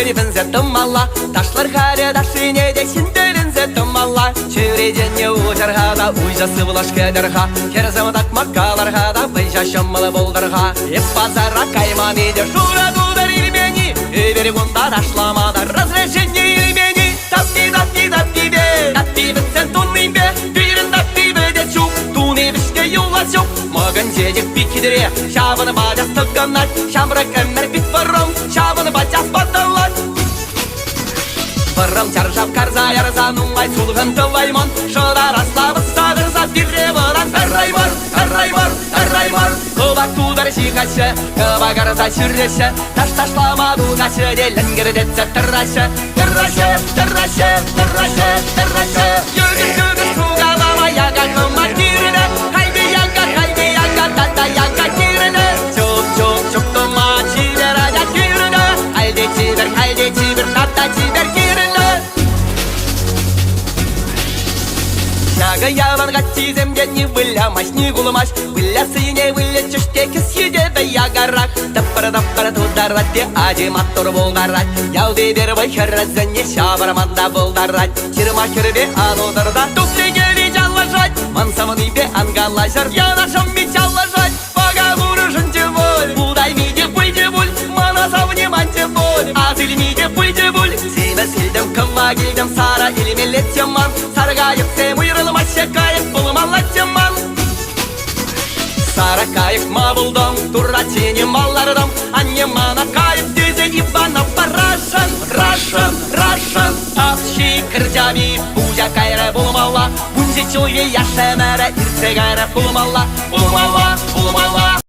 Çürübünze tımalla Taşlar kare daşine de şindelinze tımalla Çürüdенне uçarha Uyjası bulaş kederha Kerzama takmakkalarha da Bayşa şammalı boldarha Hep pazara kayman eder Şura dudar ilmeni Everi bunda taşlamada Razreşenye ilmeni Tatti tatti tatti de Tatti bitsen tunlayım be Düğün tatti be de çuk Tuni bişke yolla çok Mağın cecik bikidire Şabını bacas tıkkanlar Şamrak emmer bit varım Şabını bacas batallar Varım çarşap karza yarza Nungay sulğın tıvayman Şıdar aslavı sağırza Dirre vıran Tarrayman Tarrayman Tarrayman Kıvak tudar şikaşı Kıvak arza şürreşi Taş taşlama dugaşı Delengir detse tırraşı Tırraşı Tırraşı Tırraşı Tırraşı Yürgüs yürgüs Tuğalama yaga kıma girine Haydi yaga haydi yaga Tata yaga girine Çok çok çok tuma çiver ayak girine Haydi çiver Tata çiver girine Шага яван гачи земде не вылямаш, не гулмаш Вылясы не вылечешь, теки съеде да я горак Таппара тударат, те ади мотор болдарат Яуды бербай херрезенне шабарманда болдарат Чирма хербе анударда туплегели жаллажать Мансамын ибе ангалашар, янашам мечаллажать Бага вурушынчы боль, будай миде пульде буль Манасав не манче боль, азыль миде пульде буль Сиве силдем кыва гилдем сара илмелетем ман Саргайып сем уйрылым ашекайып булмалатем ман Сара кайып ма булдым, турра чене маллардым Анне мана кайып дезе ибана парашан Рашан, рашан, апши кырджаби Бужа кайры булмалла, бунжи чуйе яшемере Ирсе кайры булмалла, булмалла, булмалла